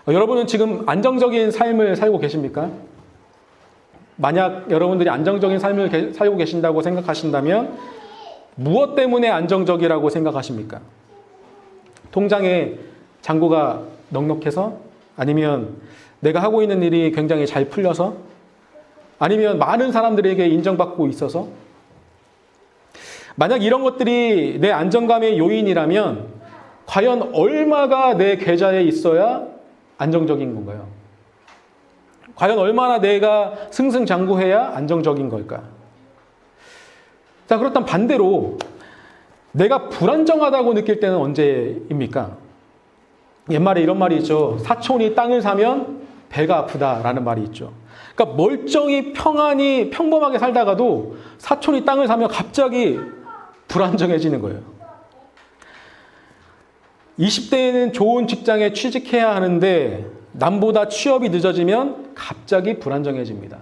여러분은 지금 안정적인 삶을 살고 계십니까? 만약 여러분들이 안정적인 삶을 살고 계신다고 생각하신다면 무엇 때문에 안정적이라고 생각하십니까? 통장에 잔고가 넉넉해서? 아니면 내가 하고 있는 일이 굉장히 잘 풀려서? 아니면 많은 사람들에게 인정받고 있어서? 만약 이런 것들이 내 안정감의 요인이라면 과연 얼마가 내 계좌에 있어야 안정적인 건가요? 과연 얼마나 내가 승승장구해야 안정적인 걸까? 자, 그렇다면 반대로 내가 불안정하다고 느낄 때는 언제입니까? 옛말에 이런 말이 있죠. 사촌이 땅을 사면 배가 아프다라는 말이 있죠. 그러니까 멀쩡히 평안히 평범하게 살다가도 사촌이 땅을 사면 갑자기 불안정해지는 거예요. 20대에는 좋은 직장에 취직해야 하는데 남보다 취업이 늦어지면 갑자기 불안정해집니다.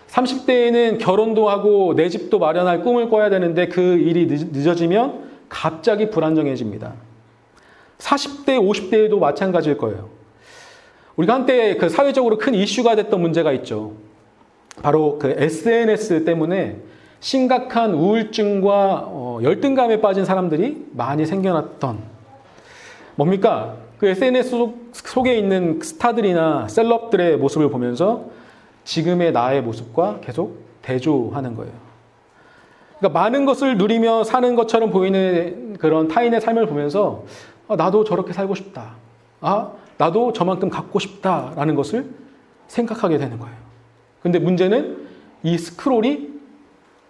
30대에는 결혼도 하고 내 집도 마련할 꿈을 꿔야 되는데 그 일이 늦어지면 갑자기 불안정해집니다. 40대, 50대에도 마찬가지일 거예요. 우리가 한때 그 사회적으로 큰 이슈가 됐던 문제가 있죠. 바로 그 SNS 때문에 심각한 우울증과 열등감에 빠진 사람들이 많이 생겨났던 뭡니까? 그 SNS 속에 있는 스타들이나 셀럽들의 모습을 보면서 지금의 나의 모습과 계속 대조하는 거예요. 그러니까 많은 것을 누리며 사는 것처럼 보이는 그런 타인의 삶을 보면서 나도 저렇게 살고 싶다. 나도 저만큼 갖고 싶다라는 것을 생각하게 되는 거예요. 근데 문제는 이 스크롤이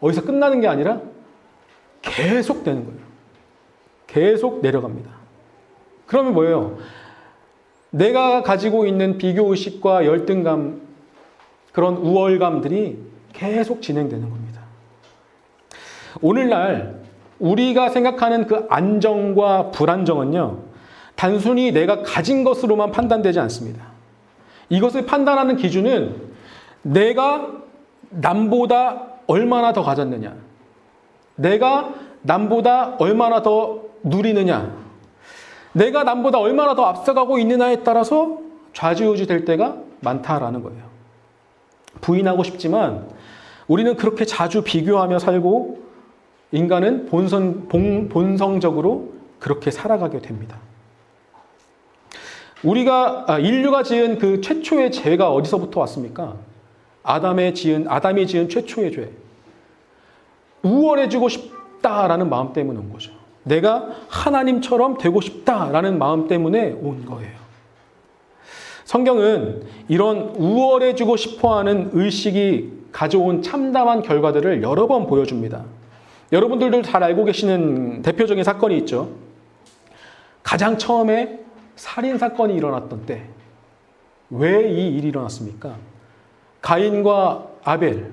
어디서 끝나는 게 아니라 계속 되는 거예요. 계속 내려갑니다. 그러면 뭐예요? 내가 가지고 있는 비교의식과 열등감, 그런 우월감들이 계속 진행되는 겁니다. 오늘날 우리가 생각하는 그 안정과 불안정은요, 단순히 내가 가진 것으로만 판단되지 않습니다. 이것을 판단하는 기준은 내가 남보다 얼마나 더 가졌느냐, 내가 남보다 얼마나 더 누리느냐, 내가 남보다 얼마나 더 앞서가고 있느냐에 따라서 좌지우지 될 때가 많다라는 거예요. 부인하고 싶지만 우리는 그렇게 자주 비교하며 살고 인간은 본성적으로 그렇게 살아가게 됩니다. 인류가 지은 그 최초의 죄가 어디서부터 왔습니까? 아담이 지은 최초의 죄. 우월해지고 싶다라는 마음 때문에 온 거죠. 내가 하나님처럼 되고 싶다라는 마음 때문에 온 거예요. 성경은 이런 우월해지고 싶어하는 의식이 가져온 참담한 결과들을 여러 번 보여줍니다. 여러분들도 잘 알고 계시는 대표적인 사건이 있죠. 가장 처음에 살인사건이 일어났던 때, 왜 이 일이 일어났습니까? 가인과 아벨.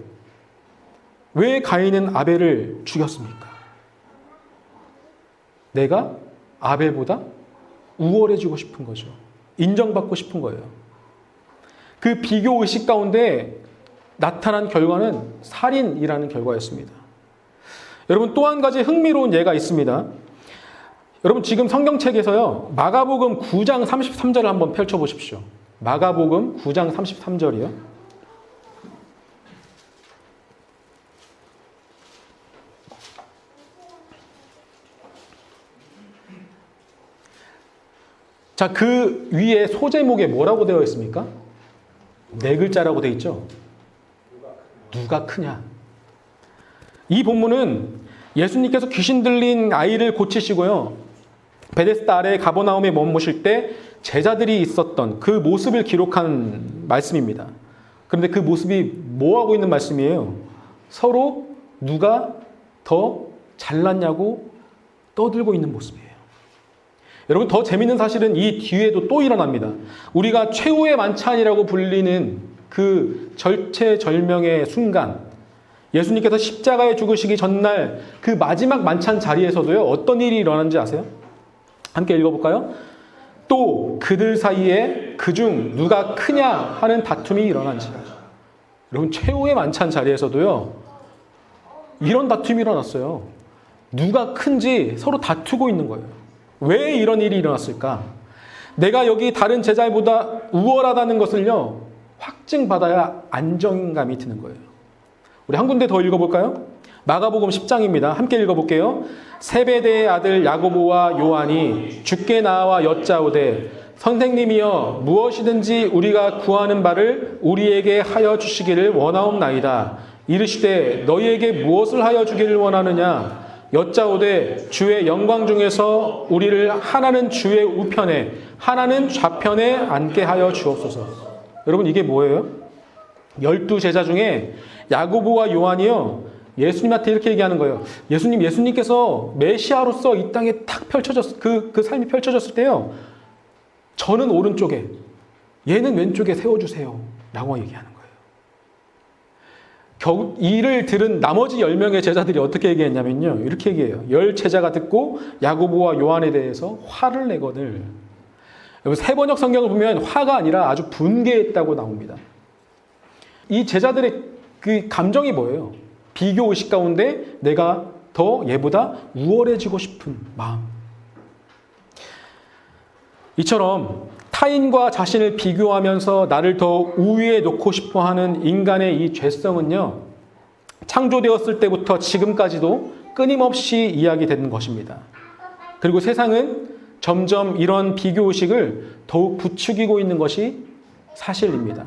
왜 가인은 아벨을 죽였습니까? 내가 아벨보다 우월해지고 싶은 거죠. 인정받고 싶은 거예요. 그 비교의식 가운데 나타난 결과는 살인이라는 결과였습니다. 여러분, 또 한 가지 흥미로운 예가 있습니다. 여러분, 지금 성경책에서요, 마가복음 9장 33절을 한번 펼쳐보십시오. 마가복음 9장 33절이요. 자, 그 위에 소제목에 뭐라고 되어 있습니까? 네 글자라고 되어 있죠? 누가 크냐? 이 본문은 예수님께서 귀신 들린 아이를 고치시고요, 베데스다 아래 가버나움에 머무실 때 제자들이 있었던 그 모습을 기록한 말씀입니다. 그런데 그 모습이 뭐하고 있는 말씀이에요? 서로 누가 더 잘났냐고 떠들고 있는 모습이에요. 여러분, 더 재밌는 사실은 이 뒤에도 또 일어납니다. 우리가 최후의 만찬이라고 불리는 그 절체절명의 순간, 예수님께서 십자가에 죽으시기 전날 그 마지막 만찬 자리에서도요, 어떤 일이 일어났는지 아세요? 함께 읽어볼까요? 또 그들 사이에 그중 누가 크냐 하는 다툼이 일어난지라. 여러분, 최후의 만찬 자리에서도요, 이런 다툼이 일어났어요. 누가 큰지 서로 다투고 있는 거예요. 왜 이런 일이 일어났을까? 내가 여기 다른 제자보다 우월하다는 것을요, 확증받아야 안정감이 드는 거예요. 우리 한 군데 더 읽어볼까요? 마가복음 10장입니다. 함께 읽어볼게요. 세베대의 아들 야고보와 요한이 주께 나와 여짜오되 선생님이여 무엇이든지 우리가 구하는 바를 우리에게 하여 주시기를 원하옵나이다. 이르시되 너희에게 무엇을 하여 주기를 원하느냐? 여짜오되 주의 영광 중에서 우리를 하나는 주의 우편에 하나는 좌편에 앉게 하여 주옵소서. 여러분 이게 뭐예요? 12제자 중에 야고보와 요한이요, 예수님한테 이렇게 얘기하는 거예요. 예수님께서 메시아로서 이 땅에 탁 펼쳐졌을 그 삶이 펼쳐졌을 때요, 저는 오른쪽에 얘는 왼쪽에 세워주세요 라고 얘기하는 거예요. 겨우 이를 들은 나머지 10명의 제자들이 어떻게 얘기했냐면요, 이렇게 얘기해요. 10제자가 듣고 야고보와 요한에 대해서 화를 내거늘. 여러분 세번역 성경을 보면 화가 아니라 아주 분개했다고 나옵니다. 이 제자들의 그 감정이 뭐예요? 비교의식 가운데 내가 더 얘보다 우월해지고 싶은 마음. 이처럼 타인과 자신을 비교하면서 나를 더 우위에 놓고 싶어하는 인간의 이 죄성은요, 창조되었을 때부터 지금까지도 끊임없이 이야기되는 것입니다. 그리고 세상은 점점 이런 비교의식을 더욱 부추기고 있는 것이 사실입니다.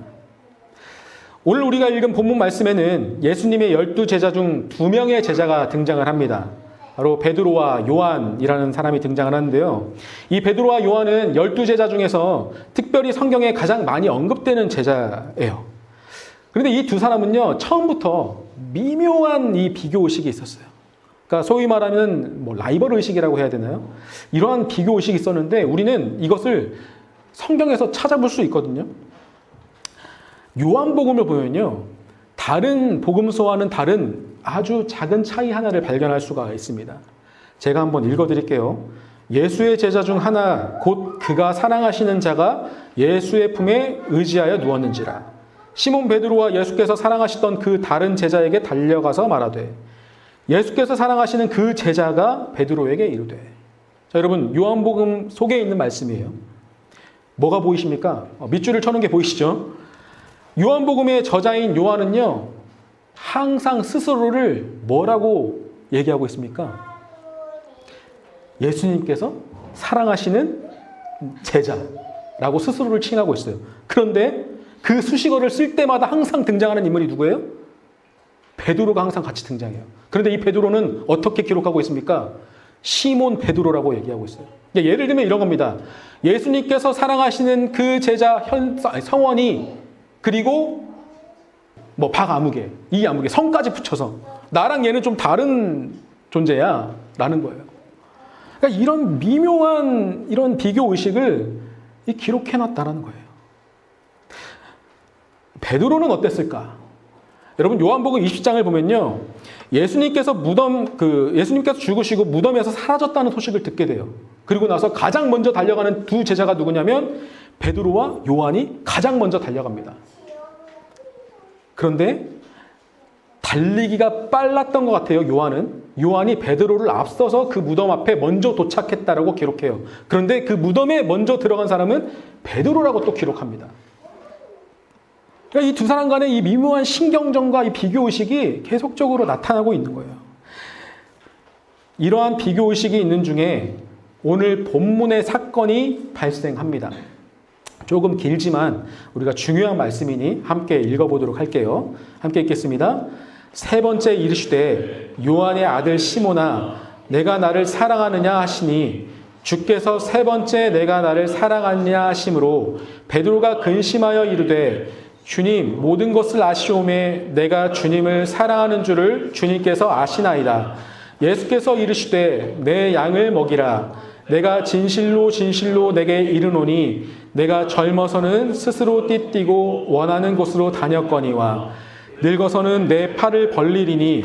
오늘 우리가 읽은 본문 말씀에는 예수님의 12제자 중 2명의 제자가 등장을 합니다. 바로 베드로와 요한이라는 사람이 등장을 하는데요. 이 베드로와 요한은 12제자 중에서 특별히 성경에 가장 많이 언급되는 제자예요. 그런데 이 두 사람은요, 처음부터 미묘한 이 비교의식이 있었어요. 그러니까 소위 말하는 라이벌 의식이라고 해야 되나요? 이러한 비교의식이 있었는데 우리는 이것을 성경에서 찾아볼 수 있거든요. 요한복음을 보면요, 다른 복음서와는 다른 아주 작은 차이 하나를 발견할 수가 있습니다. 제가 한번 읽어드릴게요. 예수의 제자 중 하나 곧 그가 사랑하시는 자가 예수의 품에 의지하여 누웠는지라. 시몬 베드로와 예수께서 사랑하시던 그 다른 제자에게 달려가서 말하되 예수께서 사랑하시는 그 제자가 베드로에게 이르되. 자, 여러분 요한복음 속에 있는 말씀이에요. 뭐가 보이십니까? 밑줄을 쳐놓은 게 보이시죠? 요한복음의 저자인 요한은요, 항상 스스로를 뭐라고 얘기하고 있습니까? 예수님께서 사랑하시는 제자라고 스스로를 칭하고 있어요. 그런데 그 수식어를 쓸 때마다 항상 등장하는 인물이 누구예요? 베드로가 항상 같이 등장해요. 그런데 이 베드로는 어떻게 기록하고 있습니까? 시몬 베드로라고 얘기하고 있어요. 예를 들면 이런 겁니다. 예수님께서 사랑하시는 그 제자 성원이, 그리고 박아무개, 이아무개, 성까지 붙여서 나랑 얘는 좀 다른 존재야 라는 거예요. 그러니까 이런 미묘한 이런 비교의식을 기록해놨다는 거예요. 베드로는 어땠을까? 여러분 요한복음 20장을 보면요, 예수님께서 죽으시고 무덤에서 사라졌다는 소식을 듣게 돼요. 그리고 나서 가장 먼저 달려가는 두 제자가 누구냐면 베드로와 요한이 가장 먼저 달려갑니다. 그런데 달리기가 빨랐던 것 같아요. 요한이 베드로를 앞서서 그 무덤 앞에 먼저 도착했다라고 기록해요. 그런데 그 무덤에 먼저 들어간 사람은 베드로라고 또 기록합니다. 그러니까 이 두 사람 간의 이 미묘한 신경전과 이 비교의식이 계속적으로 나타나고 있는 거예요. 이러한 비교의식이 있는 중에 오늘 본문의 사건이 발생합니다. 조금 길지만 우리가 중요한 말씀이니 함께 읽어보도록 할게요. 함께 읽겠습니다. 세 번째 이르시되 요한의 아들 시몬아 내가 나를 사랑하느냐 하시니 주께서 세 번째 내가 나를 사랑하느냐 하심으로 베드로가 근심하여 이르되 주님 모든 것을 아시오매 내가 주님을 사랑하는 줄을 주님께서 아시나이다. 예수께서 이르시되 내 양을 먹이라. 내가 진실로 진실로 내게 이르노니 내가 젊어서는 스스로 띠띠고 원하는 곳으로 다녔거니와 늙어서는 내 팔을 벌리리니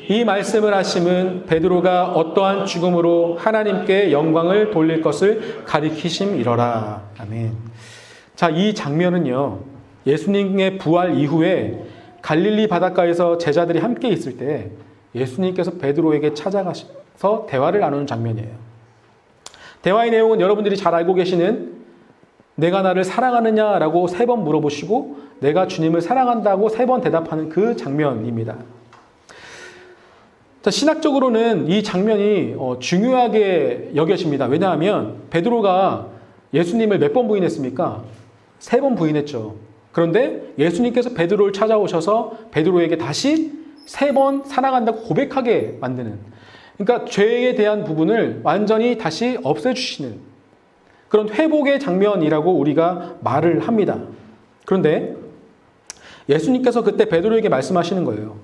이 말씀을 하심은 베드로가 어떠한 죽음으로 하나님께 영광을 돌릴 것을 가리키심이러라. 아멘. 자, 이 장면은요, 예수님의 부활 이후에 갈릴리 바닷가에서 제자들이 함께 있을 때 예수님께서 베드로에게 만나서 대화를 나누는 장면이에요. 대화의 내용은 여러분들이 잘 알고 계시는 내가 나를 사랑하느냐라고 3번 물어보시고 내가 주님을 사랑한다고 3번 대답하는 그 장면입니다. 자, 신학적으로는 이 장면이 중요하게 여겨집니다. 왜냐하면 베드로가 예수님을 몇 번 부인했습니까? 3번 부인했죠. 그런데 예수님께서 베드로를 찾아오셔서 베드로에게 다시 3번 사랑한다고 고백하게 만드는, 그러니까 죄에 대한 부분을 완전히 다시 없애주시는 그런 회복의 장면이라고 우리가 말을 합니다. 그런데 예수님께서 그때 베드로에게 말씀하시는 거예요.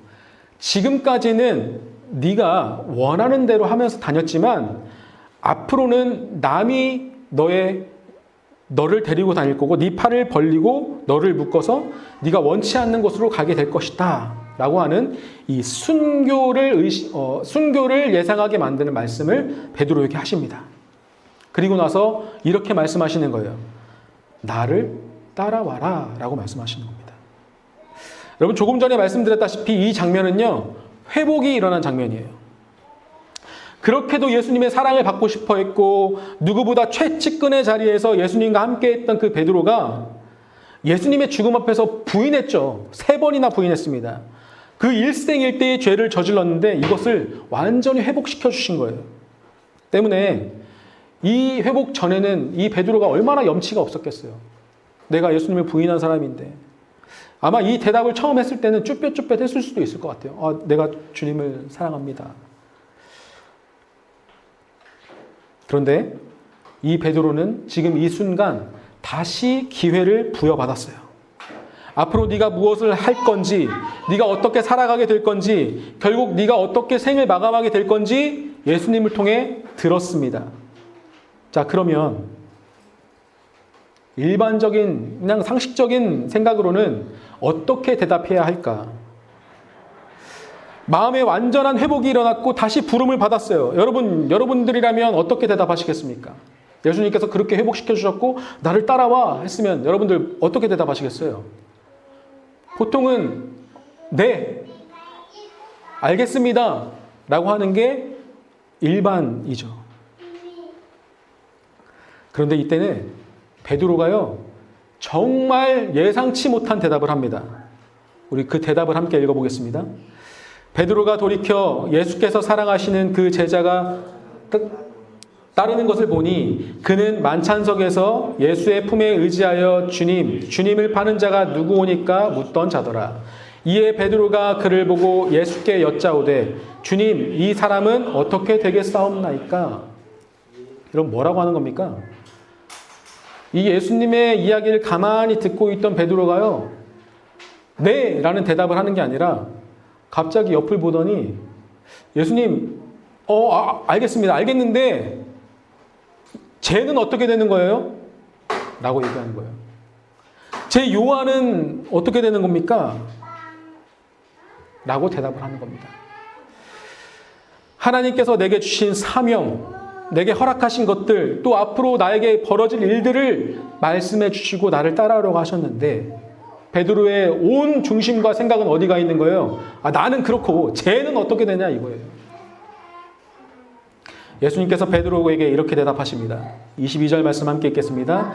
지금까지는 네가 원하는 대로 하면서 다녔지만 앞으로는 남이 너를 데리고 다닐 거고 네 팔을 벌리고 너를 묶어서 네가 원치 않는 곳으로 가게 될 것이다 라고 하는 이 순교를 예상하게 만드는 말씀을 베드로에게 하십니다. 그리고 나서 이렇게 말씀하시는 거예요. 나를 따라와라 라고 말씀하시는 겁니다. 여러분, 조금 전에 말씀드렸다시피 이 장면은요, 회복이 일어난 장면이에요. 그렇게도 예수님의 사랑을 받고 싶어 했고 누구보다 최측근의 자리에서 예수님과 함께 했던 그 베드로가 예수님의 죽음 앞에서 부인했죠. 3번이나 부인했습니다. 그 일생일대의 죄를 저질렀는데 이것을 완전히 회복시켜 주신 거예요. 때문에 이 회복 전에는 이 베드로가 얼마나 염치가 없었겠어요. 내가 예수님을 부인한 사람인데. 아마 이 대답을 처음 했을 때는 쭈뼛쭈뼛 했을 수도 있을 것 같아요. 내가 주님을 사랑합니다. 그런데 이 베드로는 지금 이 순간 다시 기회를 부여받았어요. 앞으로 네가 무엇을 할 건지, 네가 어떻게 살아가게 될 건지, 결국 네가 어떻게 생을 마감하게 될 건지 예수님을 통해 들었습니다. 자, 그러면 일반적인 그냥 상식적인 생각으로는 어떻게 대답해야 할까? 마음의 완전한 회복이 일어났고 다시 부름을 받았어요. 여러분들이라면 어떻게 대답하시겠습니까? 예수님께서 그렇게 회복시켜 주셨고 나를 따라와 했으면 여러분들 어떻게 대답하시겠어요? 보통은 네, 알겠습니다 라고 하는 게 일반이죠. 그런데 이때는 베드로가요, 정말 예상치 못한 대답을 합니다. 우리 그 대답을 함께 읽어보겠습니다. 베드로가 돌이켜 예수께서 사랑하시는 그 제자가 따르는 것을 보니 그는 만찬석에서 예수의 품에 의지하여 주님을 파는 자가 누구오니까 묻던 자더라. 이에 베드로가 그를 보고 예수께 여짜오되 주님, 이 사람은 어떻게 되겠사옵나이까? 여러분, 뭐라고 하는 겁니까? 이 예수님의 이야기를 가만히 듣고 있던 베드로가요, 네! 라는 대답을 하는 게 아니라 갑자기 옆을 보더니 예수님, 알겠습니다. 알겠는데 쟤는 어떻게 되는 거예요? 라고 얘기하는 거예요. 제 요한은 어떻게 되는 겁니까? 라고 대답을 하는 겁니다. 하나님께서 내게 주신 사명, 내게 허락하신 것들, 또 앞으로 나에게 벌어질 일들을 말씀해 주시고 나를 따라오려고 하셨는데 베드로의 온 중심과 생각은 어디가 있는 거예요? 나는 그렇고 쟤는 어떻게 되냐 이거예요. 예수님께서 베드로에게 이렇게 대답하십니다. 22절 말씀 함께 읽겠습니다.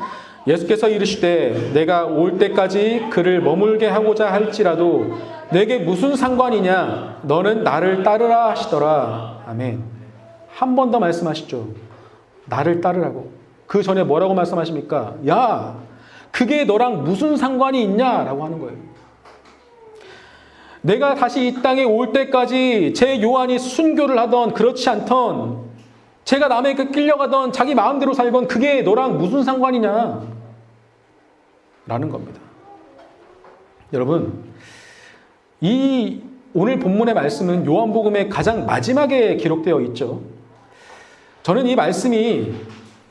예수께서 이르시되 내가 올 때까지 그를 머물게 하고자 할지라도 내게 무슨 상관이냐? 너는 나를 따르라 하시더라. 아멘. 한 번 더 말씀하시죠. 나를 따르라고. 그 전에 뭐라고 말씀하십니까? 야, 그게 너랑 무슨 상관이 있냐라고 하는 거예요. 내가 다시 이 땅에 올 때까지 제 요한이 순교를 하던 그렇지 않던, 제가 남에게 끌려가던 자기 마음대로 살건 그게 너랑 무슨 상관이냐 라는 겁니다. 여러분, 이 오늘 본문의 말씀은 요한복음의 가장 마지막에 기록되어 있죠. 저는 이 말씀이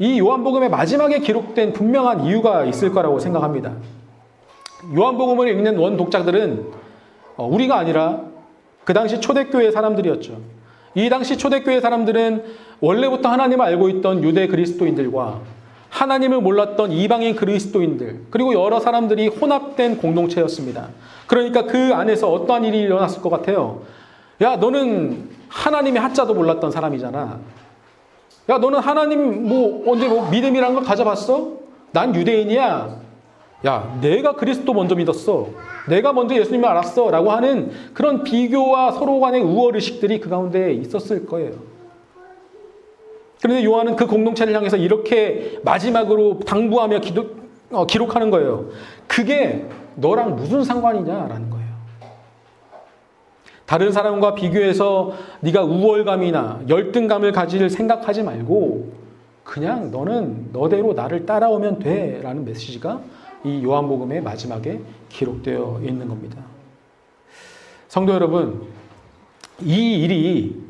이 요한복음의 마지막에 기록된 분명한 이유가 있을 거라고 생각합니다. 요한복음을 읽는 원독자들은 우리가 아니라 그 당시 초대교회 사람들이었죠. 이 당시 초대교회 사람들은 원래부터 하나님을 알고 있던 유대 그리스도인들과 하나님을 몰랐던 이방인 그리스도인들, 그리고 여러 사람들이 혼합된 공동체였습니다. 그러니까 그 안에서 어떠한 일이 일어났을 것 같아요? 야, 너는 하나님의 하자도 몰랐던 사람이잖아. 야, 너는 하나님 언제 믿음이란 걸 가져봤어? 난 유대인이야. 야, 내가 그리스도 먼저 믿었어. 내가 먼저 예수님을 알았어. 라고 하는 그런 비교와 서로 간의 우월의식들이 그 가운데 있었을 거예요. 그런데 요한은 그 공동체를 향해서 이렇게 마지막으로 당부하며 기록하는 거예요. 그게 너랑 무슨 상관이냐라는 거예요. 다른 사람과 비교해서 네가 우월감이나 열등감을 가질 생각하지 말고 그냥 너는 너대로 나를 따라오면 돼 라는 메시지가 이 요한복음의 마지막에 기록되어 있는 겁니다. 성도 여러분, 이 일이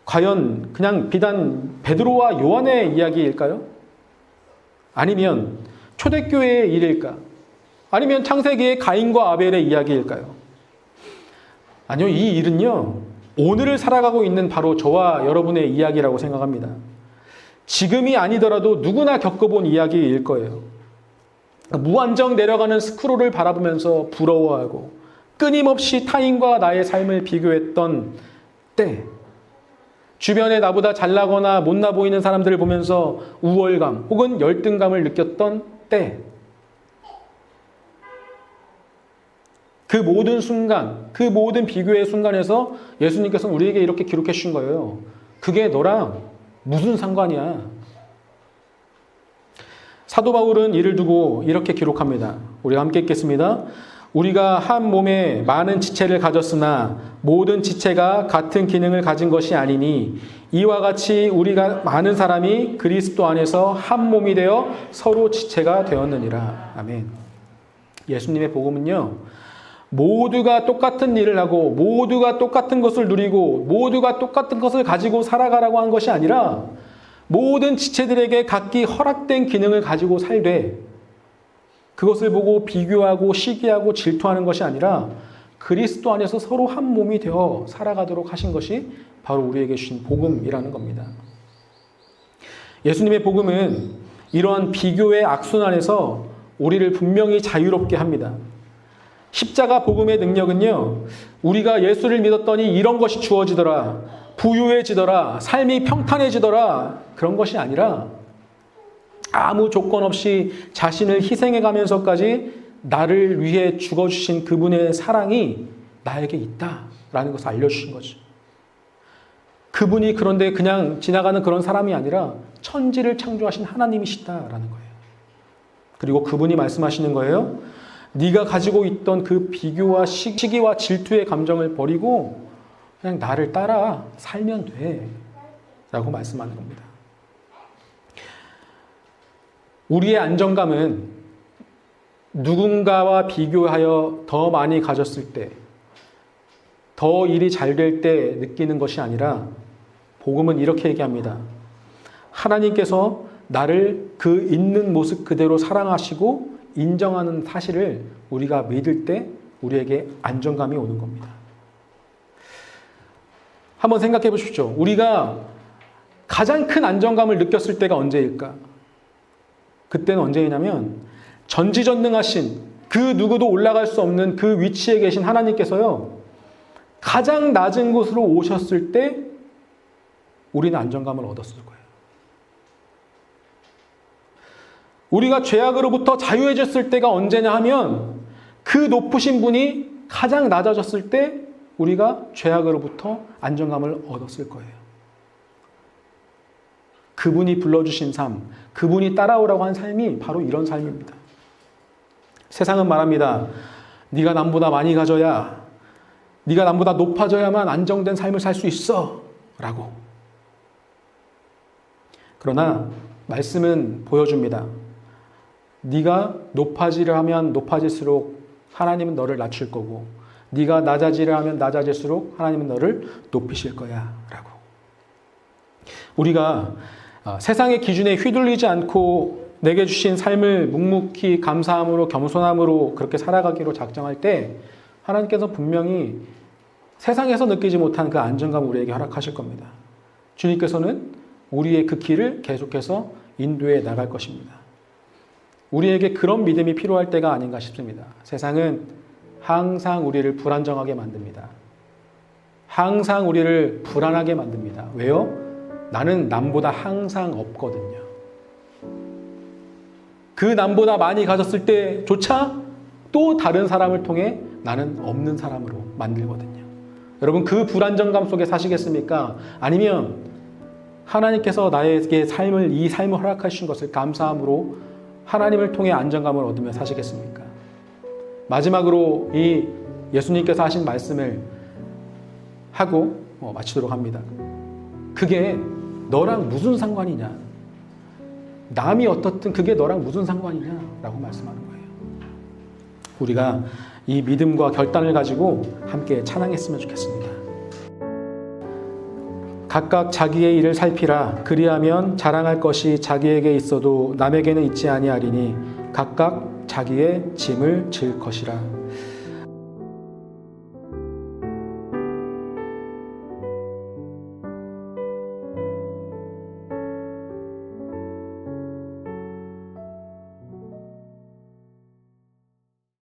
과연 그냥 비단 베드로와 요한의 이야기일까요? 아니면 초대교회의 일일까? 아니면 창세기의 가인과 아벨의 이야기일까요? 아니요, 이 일은요, 오늘을 살아가고 있는 바로 저와 여러분의 이야기라고 생각합니다. 지금이 아니더라도 누구나 겪어본 이야기일 거예요. 무한정 내려가는 스크롤을 바라보면서 부러워하고 끊임없이 타인과 나의 삶을 비교했던 때, 주변에 나보다 잘나거나 못나 보이는 사람들을 보면서 우월감 혹은 열등감을 느꼈던 때, 그 모든 순간, 그 모든 비교의 순간에서 예수님께서는 우리에게 이렇게 기록해 주신 거예요. 그게 너랑 무슨 상관이야? 사도 바울은 이를 두고 이렇게 기록합니다. 우리가 함께 읽겠습니다. 우리가 한 몸에 많은 지체를 가졌으나 모든 지체가 같은 기능을 가진 것이 아니니 이와 같이 우리가 많은 사람이 그리스도 안에서 한 몸이 되어 서로 지체가 되었느니라. 아멘. 예수님의 복음은요, 모두가 똑같은 일을 하고 모두가 똑같은 것을 누리고 모두가 똑같은 것을 가지고 살아가라고 한 것이 아니라 모든 지체들에게 각기 허락된 기능을 가지고 살되 그것을 보고 비교하고 시기하고 질투하는 것이 아니라 그리스도 안에서 서로 한 몸이 되어 살아가도록 하신 것이 바로 우리에게 주신 복음이라는 겁니다. 예수님의 복음은 이러한 비교의 악순환에서 우리를 분명히 자유롭게 합니다. 십자가 복음의 능력은요, 우리가 예수를 믿었더니 이런 것이 주어지더라, 부유해지더라, 삶이 평탄해지더라, 그런 것이 아니라 아무 조건 없이 자신을 희생해 가면서까지 나를 위해 죽어주신 그분의 사랑이 나에게 있다라는 것을 알려주신 거죠. 그분이 그런데 그냥 지나가는 그런 사람이 아니라 천지를 창조하신 하나님이시다라는 거예요. 그리고 그분이 말씀하시는 거예요. 네가 가지고 있던 그 비교와 시기와 질투의 감정을 버리고 그냥 나를 따라 살면 돼 라고 말씀하는 겁니다. 우리의 안정감은 누군가와 비교하여 더 많이 가졌을 때, 더 일이 잘 될 때 느끼는 것이 아니라 복음은 이렇게 얘기합니다. 하나님께서 나를 그 있는 모습 그대로 사랑하시고 인정하는 사실을 우리가 믿을 때 우리에게 안정감이 오는 겁니다. 한번 생각해 보십시오. 우리가 가장 큰 안정감을 느꼈을 때가 언제일까? 그때는 언제이냐면 전지전능하신 그 누구도 올라갈 수 없는 그 위치에 계신 하나님께서요, 가장 낮은 곳으로 오셨을 때 우리는 안정감을 얻었을 거예요. 우리가 죄악으로부터 자유해졌을 때가 언제냐 하면 그 높으신 분이 가장 낮아졌을 때 우리가 죄악으로부터 안정감을 얻었을 거예요. 그분이 불러주신 삶, 그분이 따라오라고 한 삶이 바로 이런 삶입니다. 세상은 말합니다. 네가 남보다 많이 가져야, 네가 남보다 높아져야만 안정된 삶을 살 수 있어 라고. 그러나 말씀은 보여줍니다. 네가 높아지려 하면 높아질수록 하나님은 너를 낮출 거고, 네가 낮아지려 하면 낮아질수록 하나님은 너를 높이실 거야 라고. 우리가 세상의 기준에 휘둘리지 않고 내게 주신 삶을 묵묵히 감사함으로 겸손함으로 그렇게 살아가기로 작정할 때 하나님께서 분명히 세상에서 느끼지 못한 그 안정감을 우리에게 허락하실 겁니다. 주님께서는 우리의 그 길을 계속해서 인도해 나갈 것입니다. 우리에게 그런 믿음이 필요할 때가 아닌가 싶습니다. 세상은 항상 우리를 불안정하게 만듭니다. 항상 우리를 불안하게 만듭니다. 왜요? 나는 남보다 항상 없거든요. 그 남보다 많이 가졌을 때조차 또 다른 사람을 통해 나는 없는 사람으로 만들거든요. 여러분, 그 불안정감 속에 사시겠습니까? 아니면 하나님께서 나에게 이 삶을 허락하신 것을 감사함으로 하나님을 통해 안정감을 얻으며 사시겠습니까? 마지막으로 이 예수님께서 하신 말씀을 하고 마치도록 합니다. 그게 너랑 무슨 상관이냐? 남이 어떻든 그게 너랑 무슨 상관이냐라고 말씀하는 거예요. 우리가 이 믿음과 결단을 가지고 함께 찬양했으면 좋겠습니다. 각각 자기의 일을 살피라. 그리하면 자랑할 것이 자기에게 있어도 남에게는 있지 아니하리니 각각 자기의 짐을 질 것이라.